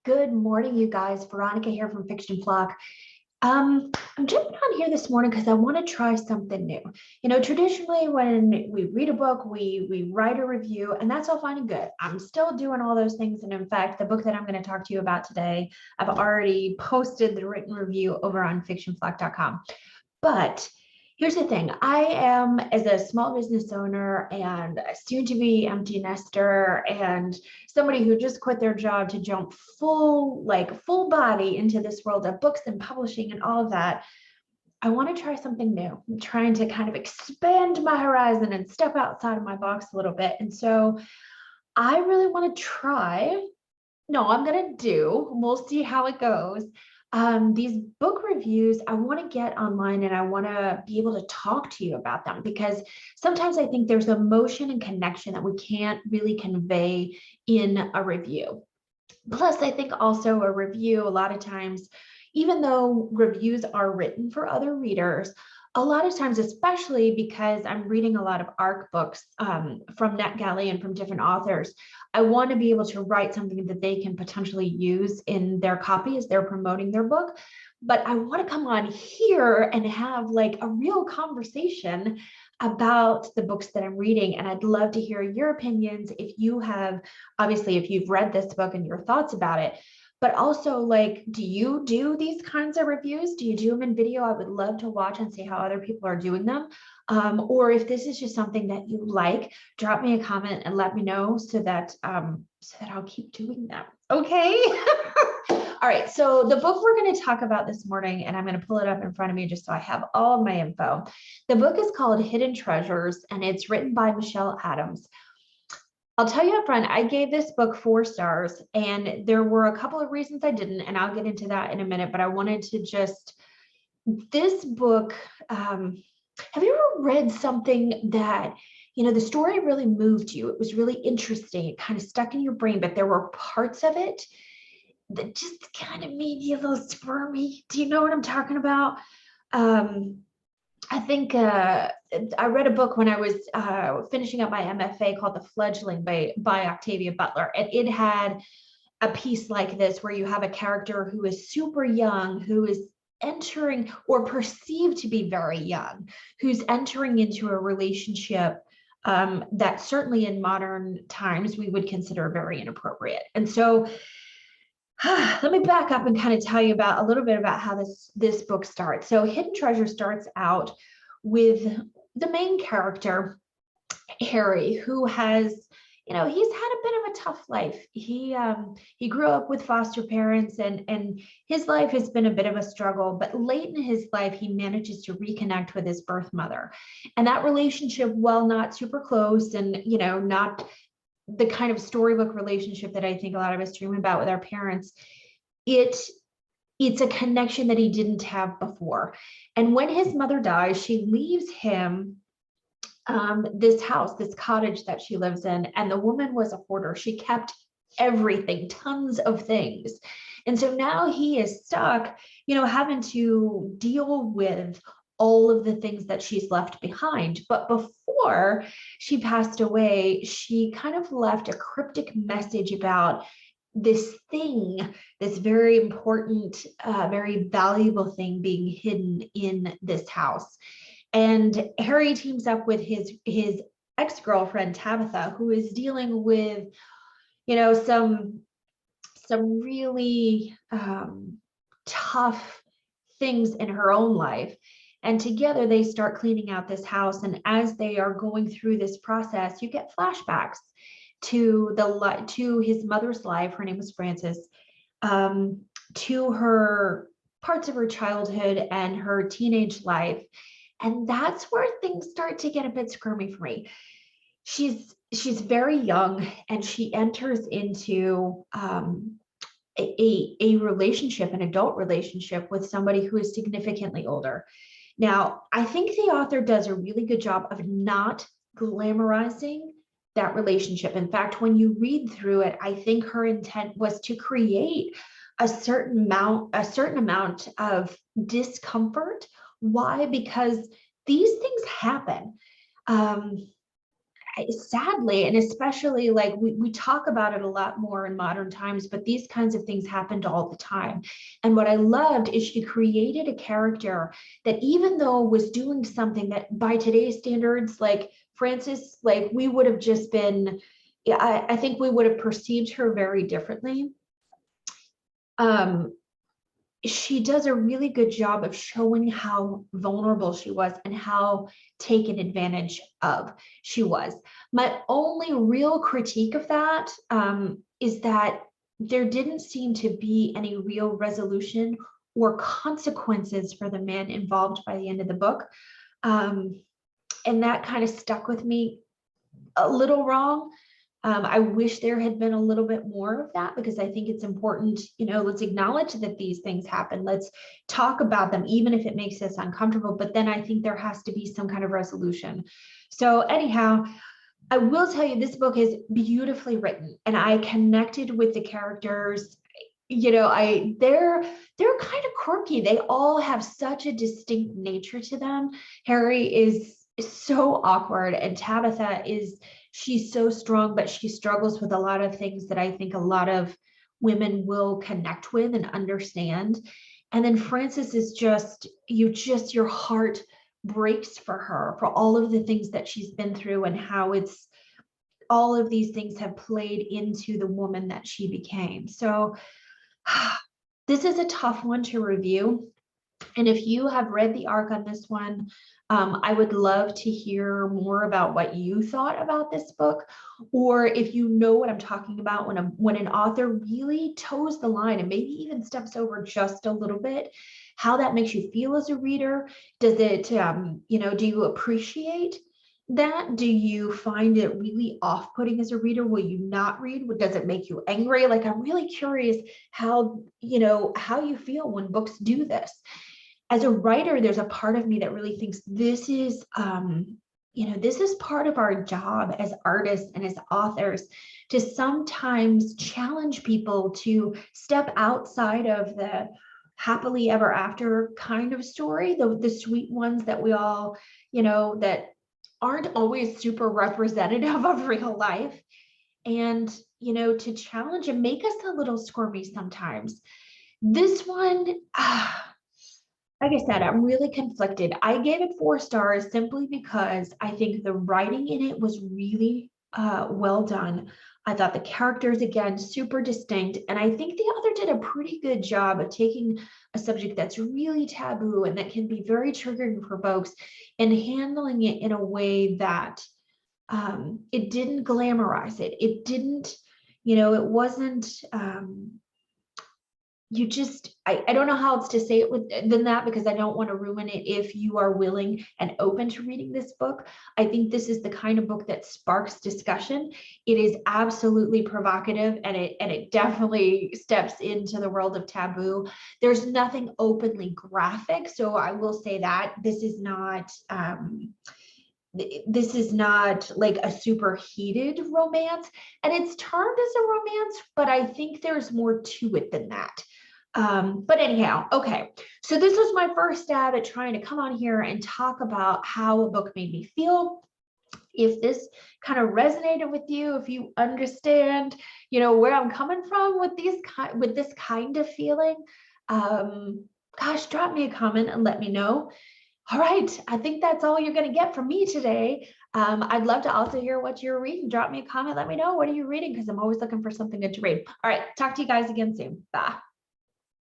Good morning, you guys. Veronica here from Fiction Flock. I'm jumping on here this morning because I want to try something new. Traditionally when we read a book, we write a review, and that's all fine and good. I'm still doing all those things. And in fact, the book that I'm going to talk to you about today, I've already posted the written review over on fictionflock.com. But here's the thing. I am, as a small business owner and a soon-to-be empty nester and somebody who just quit their job to jump full body into this world of books and publishing and all of that, I want to try something new. I'm trying to kind of expand my horizon and step outside of my box a little bit. And so I really want to try. No, I'm going to do. We'll see how it goes. These book reviews, I want to get online and I want to be able to talk to you about them, because sometimes I think there's emotion and connection that we can't really convey in a review. Plus, I think also a review, a lot of times, even though reviews are written for other readers, a lot of times, especially because I'm reading a lot of ARC books from NetGalley and from different authors, I want to be able to write something that they can potentially use in their copy as they're promoting their book. But I want to come on here and have like a real conversation about the books that I'm reading. And I'd love to hear your opinions if you have, obviously, if you've read this book and your thoughts about it. But also, like, do you do these kinds of reviews? Do you do them in video? I would love to watch and see how other people are doing them. Or if this is just something that you like, drop me a comment and let me know so that I'll keep doing them. Okay. All right. So the book we're going to talk about this morning, and I'm going to pull it up in front of me just so I have all of my info. The book is called Hidden Treasures, and it's written by Michelle Adams. I'll tell you up front, I gave this book 4 stars, and there were a couple of reasons I didn't, and I'll get into that in a minute, but I wanted to just, this book, have you ever read something that, the story really moved you? It was really interesting. It kind of stuck in your brain, but there were parts of it that just kind of made you a little squirmy. Do you know what I'm talking about? I think I read a book when I was finishing up my MFA called The Fledgling by Octavia Butler. And it had a piece like this where you have a character who is super young, who is entering, or perceived to be very young, who's entering into a relationship that certainly in modern times we would consider very inappropriate. And so let me back up and kind of tell you about a little bit about how this book starts. So Hidden Treasure starts out with the main character, Harry, who has, he's had a bit of a tough life. He grew up with foster parents, and his life has been a bit of a struggle, but late in his life, he manages to reconnect with his birth mother. And that relationship, while not super close and, not the kind of storybook relationship that I think a lot of us dream about with our parents, it's a connection that he didn't have before. And when his mother dies, she leaves him this house, this cottage that she lives in. And the woman was a hoarder. She kept everything, tons of things. And so now he is stuck, having to deal with all of the things that she's left behind. But before she passed away, she kind of left a cryptic message about this thing, this very important, very valuable thing being hidden in this house. And Harry teams up with his ex-girlfriend, Tabitha, who is dealing with, some really tough things in her own life. And together they start cleaning out this house. And as they are going through this process, you get flashbacks to his mother's life. Her name was Frances, to her parts of her childhood and her teenage life. And that's where things start to get a bit squirmy for me. She's very young, and she enters into a relationship, an adult relationship, with somebody who is significantly older. Now, I think the author does a really good job of not glamorizing that relationship. In fact, when you read through it, I think her intent was to create a certain amount of discomfort. Why? Because these things happen. sadly, and especially like we talk about it a lot more in modern times, but these kinds of things happened all the time. And what I loved is she created a character that, even though was doing something that by today's standards, like Frances, like we would have just been, yeah, I think we would have perceived her very differently. She does a really good job of showing how vulnerable she was and how taken advantage of she was. My only real critique of that is that there didn't seem to be any real resolution or consequences for the men involved by the end of the book. And that kind of stuck with me a little wrong. I wish there had been a little bit more of that, because I think it's important, let's acknowledge that these things happen. Let's talk about them, even if it makes us uncomfortable. But then I think there has to be some kind of resolution. So anyhow, I will tell you, this book is beautifully written and I connected with the characters. They're kind of quirky. They all have such a distinct nature to them. Harry is so awkward, and Tabitha she's so strong, but she struggles with a lot of things that I think a lot of women will connect with and understand. And then Frances is your heart breaks for her, for all of the things that she's been through and how all of these things have played into the woman that she became. So this is a tough one to review. And if you have read the arc on this one, I would love to hear more about what you thought about this book, or if you know what I'm talking about when an author really toes the line and maybe even steps over just a little bit, how that makes you feel as a reader. Does it, do you appreciate that? Do you find it really off-putting as a reader? Will you not read? Does it make you angry? Like, I'm really curious how you feel when books do this. As a writer, there's a part of me that really thinks this is part of our job as artists and as authors, to sometimes challenge people to step outside of the happily ever after kind of story, the sweet ones that we all, that aren't always super representative of real life, and to challenge and make us a little squirmy sometimes. This one, like I said, I'm really conflicted. I gave it 4 stars simply because I think the writing in it was really well done. I thought the characters, again, super distinct. And I think the author did a pretty good job of taking a subject that's really taboo and that can be very triggering for folks, and handling it in a way that it didn't glamorize it. It didn't, it wasn't, I don't know how else to say it than that, because I don't want to ruin it if you are willing and open to reading this book. I think this is the kind of book that sparks discussion. It is absolutely provocative, and it definitely steps into the world of taboo. There's nothing openly graphic, so I will say that this is not like a super heated romance, and it's termed as a romance, but I think there's more to it than that. But anyhow, okay, so this was my first stab at trying to come on here and talk about how a book made me feel. If this kind of resonated with you, if you understand, where I'm coming from with this kind of feeling, gosh, drop me a comment and let me know. All right, I think that's all you're going to get from me today. I'd love to also hear what you're reading. Drop me a comment, let me know, what are you reading, because I'm always looking for something good to read. All right, talk to you guys again soon. Bye.